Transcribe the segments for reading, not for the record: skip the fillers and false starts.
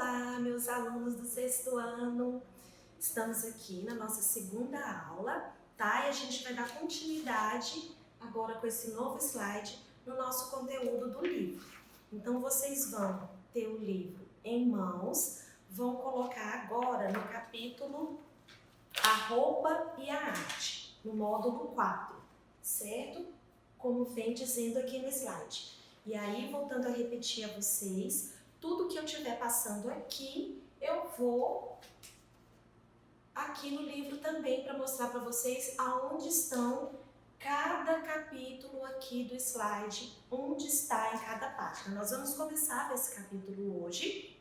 Olá, meus alunos do sexto ano! Estamos aqui na nossa segunda aula, tá? E a gente vai dar continuidade agora com esse novo slide no nosso conteúdo do livro. Então, vocês vão ter o livro em mãos, vão colocar agora no capítulo A Roupa e a Arte, no módulo 4, certo? Como vem dizendo aqui no slide. E aí, voltando a repetir a vocês, tudo que eu estiver passando aqui, eu vou aqui no livro também para mostrar para vocês aonde estão cada capítulo aqui do slide, onde está em cada página. Nós vamos começar esse capítulo hoje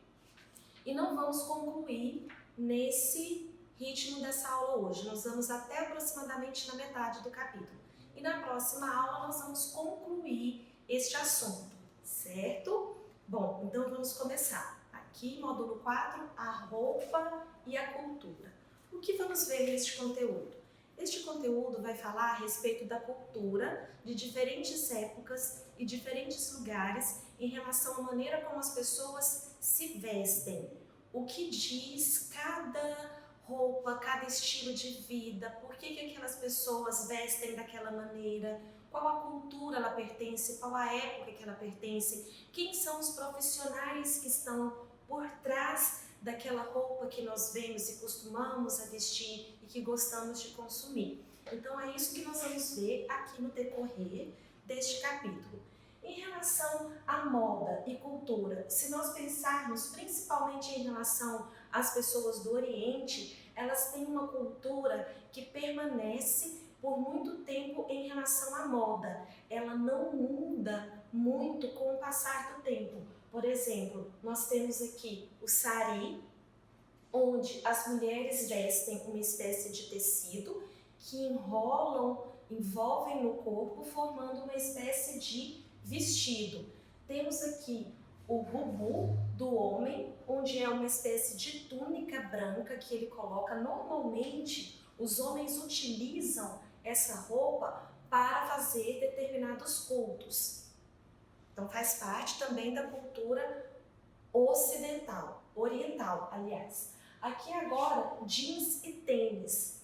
e não vamos concluir nesse ritmo dessa aula hoje. Nós vamos até aproximadamente na metade do capítulo. E na próxima aula nós vamos concluir este assunto, certo? Bom, então vamos começar. Aqui, módulo 4, a roupa e a cultura. O que vamos ver neste conteúdo? Este conteúdo vai falar a respeito da cultura de diferentes épocas e diferentes lugares em relação à maneira como as pessoas se vestem. O que diz cada roupa, cada estilo de vida, por que aquelas pessoas vestem daquela maneira, qual a cultura ela pertence, qual a época que ela pertence, quem são os profissionais que estão por trás daquela roupa que nós vemos e costumamos a vestir e que gostamos de consumir. Então é isso que nós vamos ver aqui no decorrer deste capítulo. Em relação à moda e cultura, se nós pensarmos principalmente em relação às pessoas do Oriente, elas têm uma cultura que permanece por muito tempo em relação à moda. Ela não muda muito com o passar do tempo. Por exemplo, nós temos aqui o sari, onde as mulheres vestem uma espécie de tecido que envolvem no corpo, formando uma espécie de vestido. Temos aqui o bubu do homem, onde é uma espécie de túnica branca que ele coloca. Normalmente, os homens utilizam essa roupa para fazer determinados cultos. Então faz parte também da cultura ocidental, oriental, aliás. Aqui agora, jeans e tênis.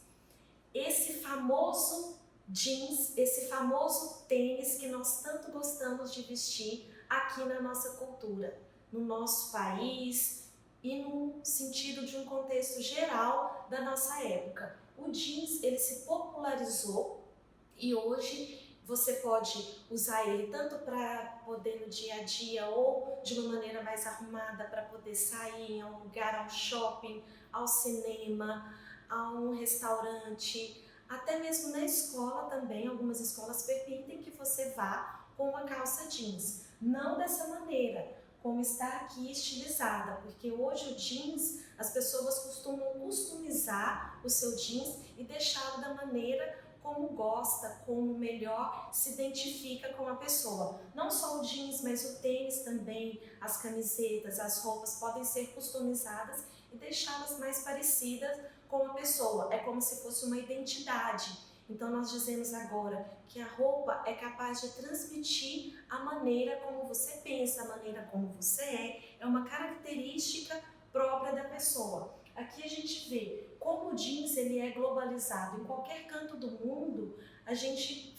Esse famoso jeans, esse famoso tênis que nós tanto gostamos de vestir aqui na nossa cultura, no nosso país e no sentido de um contexto geral da nossa época. O jeans, ele se popularizou e hoje você pode usar ele tanto para poder no dia a dia ou de uma maneira mais arrumada para poder sair a um lugar, a um shopping, ao cinema, a um restaurante, até mesmo na escola também. Algumas escolas permitem que você vá com uma calça jeans. Não dessa maneira, como está aqui estilizada, porque hoje o jeans, as pessoas costumam customizar o seu jeans e deixá-lo da maneira como gosta, como melhor se identifica com a pessoa. Não só o jeans, mas o tênis também, as camisetas, as roupas podem ser customizadas e deixá-las mais parecidas com a pessoa. É como se fosse uma identidade. Então nós dizemos agora que a roupa é capaz de transmitir a maneira como você pensa, a maneira como você é uma característica própria da pessoa. Aqui a gente vê como o jeans ele é globalizado. Em qualquer canto do mundo, a gente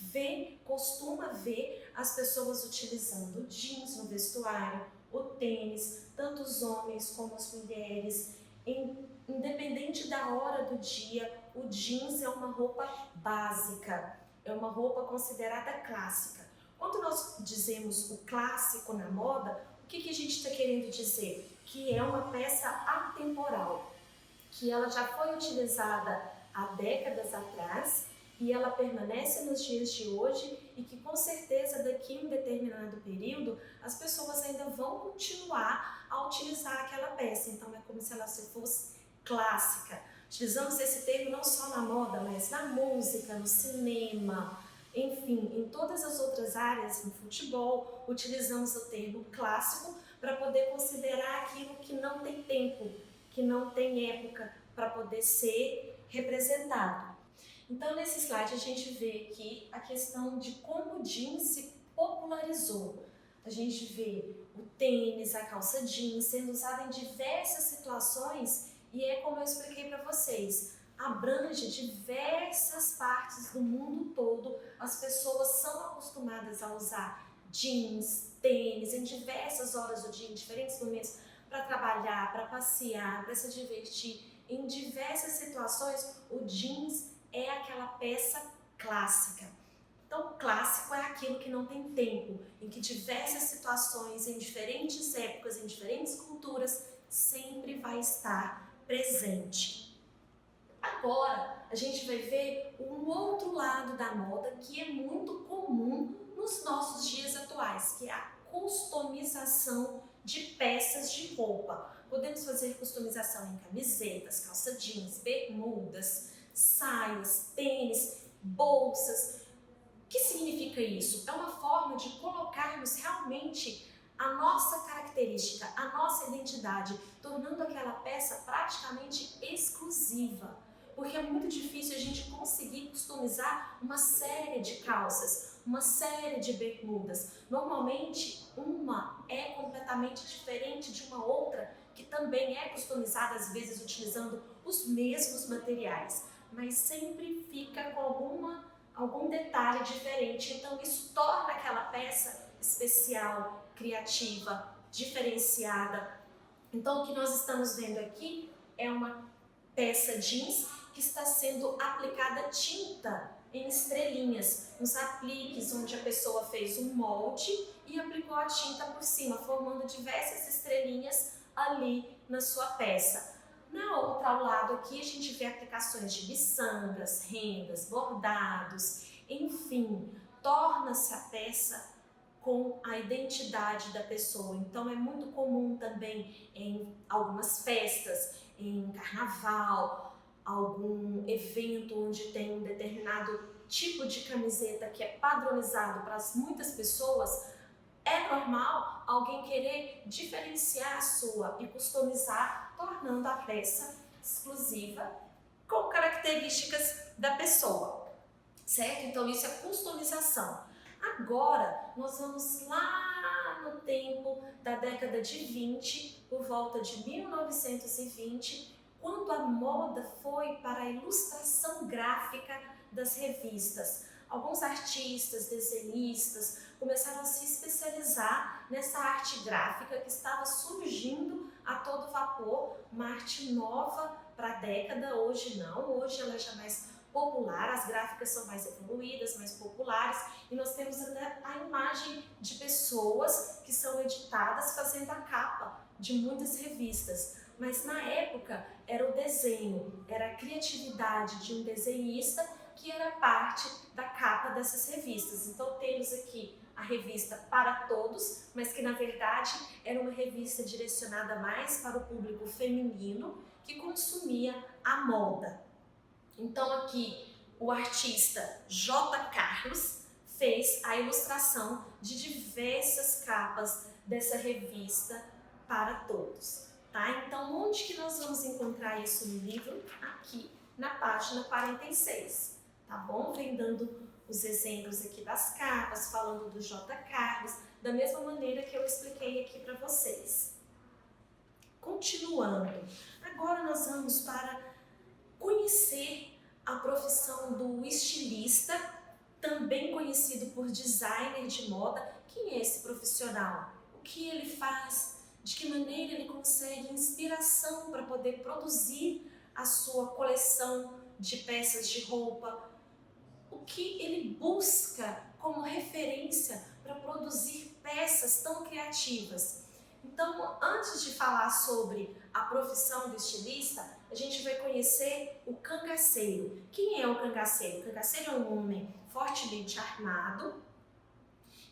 costuma ver as pessoas utilizando o jeans no vestuário, o tênis, tanto os homens como as mulheres. Independente da hora do dia, o jeans é uma roupa básica, é uma roupa considerada clássica. Quando nós dizemos o clássico na moda, o que a gente está querendo dizer? Que é uma peça atemporal, que ela já foi utilizada há décadas atrás e ela permanece nos dias de hoje e que com certeza daqui a um determinado período as pessoas ainda vão continuar a utilizar aquela peça. Então é como se ela fosse clássica. Utilizamos esse termo não só na moda, mas na música, no cinema, enfim, em todas as outras áreas, no futebol, utilizamos o termo clássico para poder considerar aquilo que não tem tempo, que não tem época para poder ser representado. Então, nesse slide a gente vê aqui a questão de como o jeans se popularizou. a gente vê o tênis, a calça jeans sendo usada em diversas situações e é como eu expliquei para vocês, abrange diversas partes do mundo todo. As pessoas são acostumadas a usar jeans, tênis em diversas horas do dia, em diferentes momentos, para trabalhar, para passear, para se divertir. Em diversas situações, o jeans é aquela peça clássica. Então, clássico é aquilo que não tem tempo, em que diversas situações, em diferentes épocas, em diferentes culturas, sempre vai estar presente. Agora, a gente vai ver um outro lado da moda que é muito comum nos nossos dias atuais, que é a customização de peças de roupa. Podemos fazer customização em camisetas, calça jeans, bermudas, saias, tênis, bolsas. O que significa isso? É uma forma de colocarmos realmente a nossa característica, a nossa identidade, tornando aquela peça praticamente exclusiva. Porque é muito difícil a gente conseguir customizar uma série de calças, uma série de bermudas. Normalmente, uma é completamente diferente de uma outra, que também é customizada, às vezes utilizando os mesmos materiais, mas sempre fica com algum detalhe diferente, então isso torna aquela peça especial, criativa, diferenciada. Então o que nós estamos vendo aqui é uma peça jeans que está sendo aplicada tinta em estrelinhas, nos apliques onde a pessoa fez um molde e aplicou a tinta por cima, formando diversas estrelinhas ali na sua peça. Na outra, ao lado aqui, a gente vê aplicações de miçangas, rendas, bordados, enfim, torna-se a peça com a identidade da pessoa. Então é muito comum também em algumas festas, em carnaval, algum evento onde tem um determinado tipo de camiseta que é padronizado para muitas pessoas, é normal alguém querer diferenciar a sua e customizar, tornando a peça exclusiva com características da pessoa, certo? Então isso é customização. Agora nós vamos lá no tempo da década de 20, por volta de 1920, quando a moda foi para a ilustração gráfica das revistas. Alguns artistas, desenhistas começaram a se especializar nessa arte gráfica que estava surgindo a todo vapor, uma arte nova para a década. Hoje não, hoje ela é já mais popular, as gráficas são mais evoluídas, mais populares, e nós temos até a imagem de pessoas que são editadas fazendo a capa de muitas revistas. Mas na época era o desenho, era a criatividade de um desenhista que era parte da capa dessas revistas. Então temos aqui a revista Para Todos, mas que na verdade era uma revista direcionada mais para o público feminino que consumia a moda. Então aqui o artista J. Carlos fez a ilustração de diversas capas dessa revista Para Todos. Tá? Então onde que nós vamos encontrar isso no livro? Aqui na página 46. Tá bom? Vem dando os exemplos aqui das capas, falando do J. Carlos, da mesma maneira que eu expliquei aqui para vocês. Continuando, agora nós vamos para conhecer a profissão do estilista, também conhecido por designer de moda. Quem é esse profissional? O que ele faz? De que maneira ele consegue inspiração para poder produzir a sua coleção de peças de roupa? O que ele busca como referência para produzir peças tão criativas? Então, antes de falar sobre a profissão do estilista, a gente vai conhecer o cangaceiro. Quem é o cangaceiro? O cangaceiro é um homem fortemente armado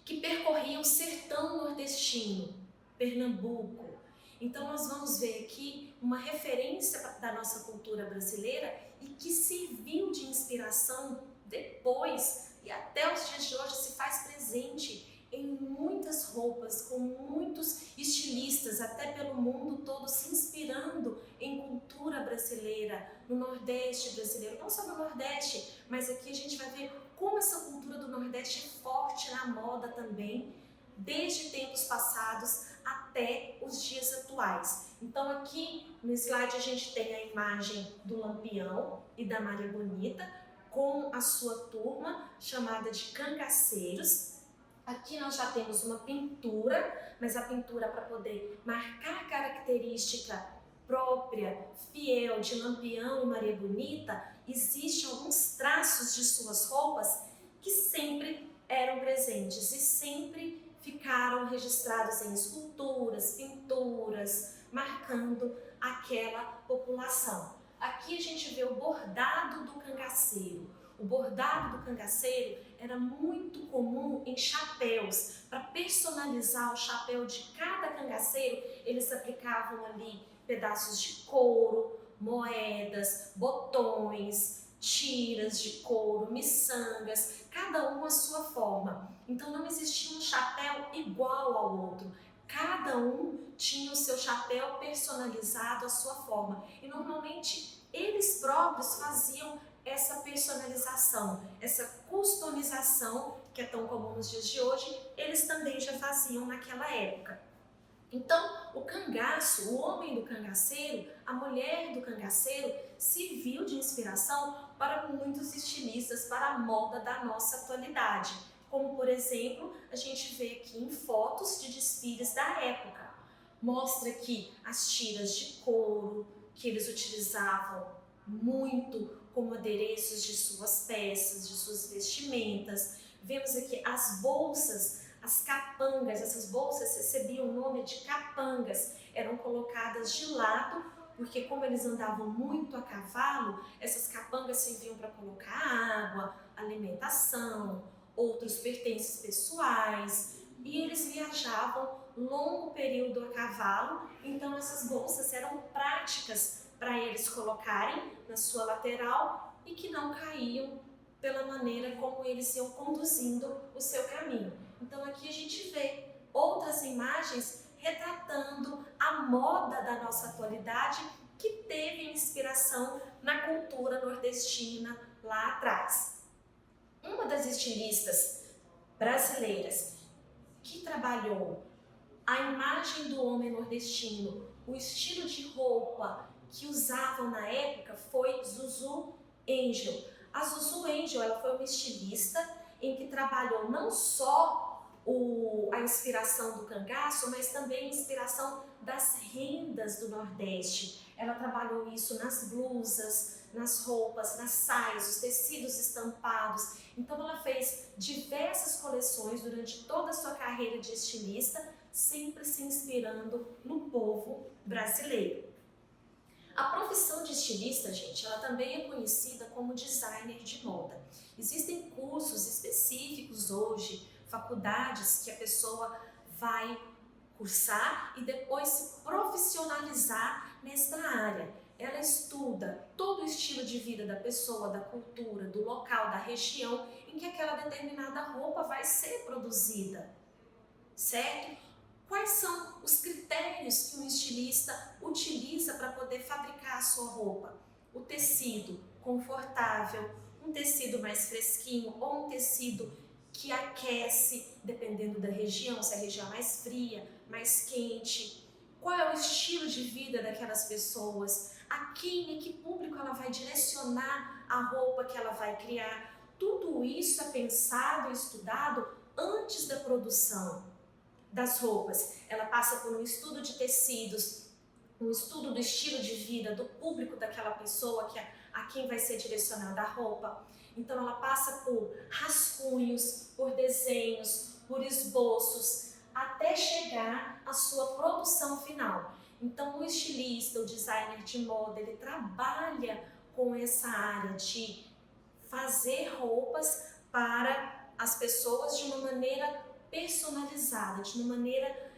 que percorria o sertão nordestino, Pernambuco. Então nós vamos ver aqui uma referência da nossa cultura brasileira e que serviu de inspiração depois e até os dias de hoje se faz presente em muitas roupas, com muitos estilistas, até pelo mundo todo, se inspirando em cultura brasileira, no Nordeste brasileiro. Não só no Nordeste, mas aqui a gente vai ver como essa cultura do Nordeste é forte na moda também. desde tempos passados até os dias atuais. Então aqui no slide a gente tem a imagem do Lampião e da Maria Bonita com a sua turma chamada de cangaceiros. Aqui nós já temos uma pintura, mas a pintura para poder marcar a característica própria, fiel de Lampião e Maria Bonita, existem alguns traços de suas roupas que sempre eram presentes e sempre ficaram registrados em esculturas, pinturas, marcando aquela população. Aqui a gente vê o bordado do cangaceiro. O bordado do cangaceiro era muito comum em chapéus. Para personalizar o chapéu de cada cangaceiro, eles aplicavam ali pedaços de couro, moedas, botões, tiras de couro, miçangas, cada um à sua forma. Então não existia um chapéu igual ao outro. Cada um tinha o seu chapéu personalizado à sua forma. E normalmente eles próprios faziam essa personalização, essa customização, que é tão comum nos dias de hoje, eles também já faziam naquela época. Então, o cangaço, o homem do cangaceiro, a mulher do cangaceiro, serviu de inspiração para muitos estilistas, para a moda da nossa atualidade. Como, por exemplo, a gente vê aqui em fotos de desfiles da época. Mostra aqui as tiras de couro que eles utilizavam muito como adereços de suas peças, de suas vestimentas. Vemos aqui as bolsas, as capangas. Essas bolsas recebiam o nome de capangas, eram colocadas de lado, porque como eles andavam muito a cavalo, essas capangas serviam para colocar água, alimentação, outros pertences pessoais, e eles viajavam longo período a cavalo, então essas bolsas eram práticas para eles colocarem na sua lateral e que não caíam pela maneira como eles iam conduzindo o seu caminho. Então aqui a gente vê outras imagens retratando a moda da nossa atualidade que teve inspiração na cultura nordestina lá atrás. Uma das estilistas brasileiras que trabalhou a imagem do homem nordestino, o estilo de roupa que usavam na época foi Zuzu Angel. A Zuzu Angel, ela foi uma estilista em que trabalhou não só a inspiração do cangaço, mas também a inspiração das rendas do Nordeste. Ela trabalhou isso nas blusas, nas roupas, nas saias, os tecidos estampados. Então ela fez diversas coleções durante toda a sua carreira de estilista, sempre se inspirando no povo brasileiro. A profissão de estilista, gente, ela também é conhecida como designer de moda. Existem cursos específicos hoje, faculdades que a pessoa vai cursar e depois se profissionalizar nesta área. Ela estuda todo o estilo de vida da pessoa, da cultura, do local, da região em que aquela determinada roupa vai ser produzida, certo? Quais são os critérios que um estilista utiliza para poder fabricar a sua roupa? O tecido confortável, um tecido mais fresquinho ou um tecido que aquece, dependendo da região, se a região é mais fria, mais quente. Qual é o estilo de vida daquelas pessoas? A quem e que público ela vai direcionar a roupa que ela vai criar? Tudo isso é pensado e estudado antes da produção das roupas. Ela passa por um estudo de tecidos, um estudo do estilo de vida, do público daquela pessoa, a quem vai ser direcionada a roupa. Então ela passa por rascunhos, por desenhos, por esboços, até chegar à sua produção final. Então o estilista, o designer de moda, ele trabalha com essa área de fazer roupas para as pessoas de uma maneira personalizada, de uma maneira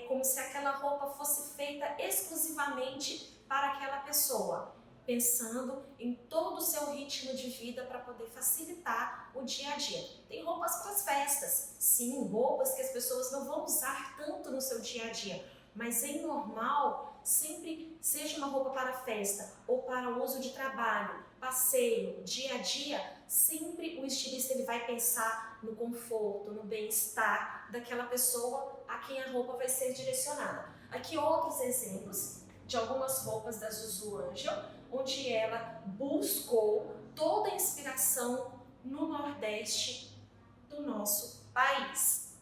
como se aquela roupa fosse feita exclusivamente para aquela pessoa, pensando em todo o seu ritmo de vida para poder facilitar o dia a dia. Tem roupas para as festas, sim, roupas que as pessoas não vão usar tanto no seu dia a dia, mas em normal, sempre seja uma roupa para festa ou para uso de trabalho, passeio, dia a dia, sempre o estilista ele vai pensar no conforto, no bem-estar daquela pessoa a quem a roupa vai ser direcionada. Aqui outros exemplos de algumas roupas da Zuzu Angel, onde ela buscou toda a inspiração no Nordeste do nosso país.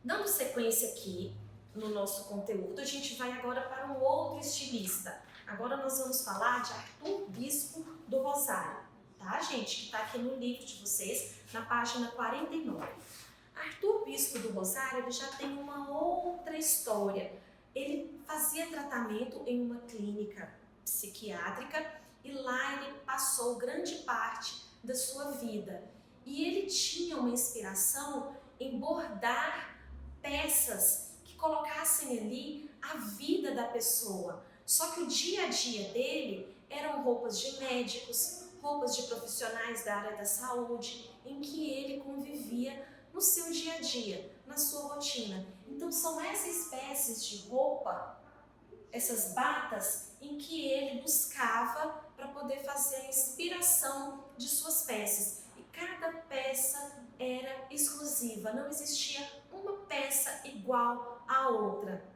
Dando sequência aqui no nosso conteúdo, a gente vai agora para um outro estilista. Agora nós vamos falar de Arthur Bispo do Rosário, tá, gente? Que está aqui no livro de vocês, na página 49. Arthur Bispo do Rosário, ele já tem uma outra história. Ele fazia tratamento em uma clínica psiquiátrica e lá ele passou grande parte da sua vida. E ele tinha uma inspiração em bordar peças que colocassem ali a vida da pessoa. Só que o dia a dia dele eram roupas de médicos, roupas de profissionais da área da saúde, em que ele convivia no seu dia a dia, na sua rotina. Então são essas espécies de roupa, essas batas, em que ele buscava para poder fazer a inspiração de suas peças. E cada peça era exclusiva, não existia uma peça igual à outra.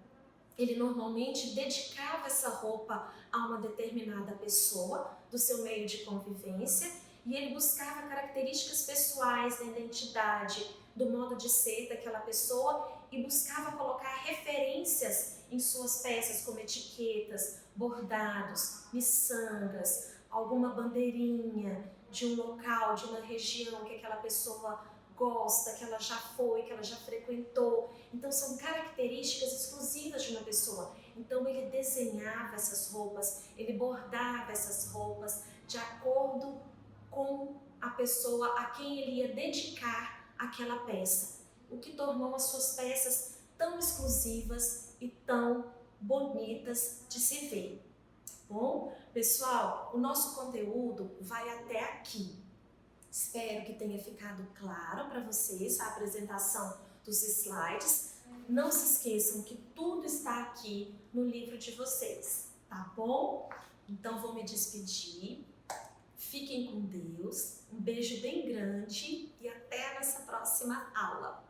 Ele normalmente dedicava essa roupa a uma determinada pessoa do seu meio de convivência e ele buscava características pessoais da identidade, do modo de ser daquela pessoa e buscava colocar referências em suas peças como etiquetas, bordados, miçangas, alguma bandeirinha de um local, de uma região que aquela pessoa gosta, que ela já foi, que ela já frequentou. Então são características exclusivas de uma pessoa. Então ele desenhava essas roupas, ele bordava essas roupas de acordo com a pessoa a quem ele ia dedicar aquela peça, o que tornou as suas peças tão exclusivas e tão bonitas de se ver. Bom, pessoal, o nosso conteúdo vai até aqui. Espero que tenha ficado claro para vocês a apresentação dos slides. Não se esqueçam que tudo está aqui no livro de vocês, tá bom? Então vou me despedir. Fiquem com Deus. Um beijo bem grande e até a nossa próxima aula.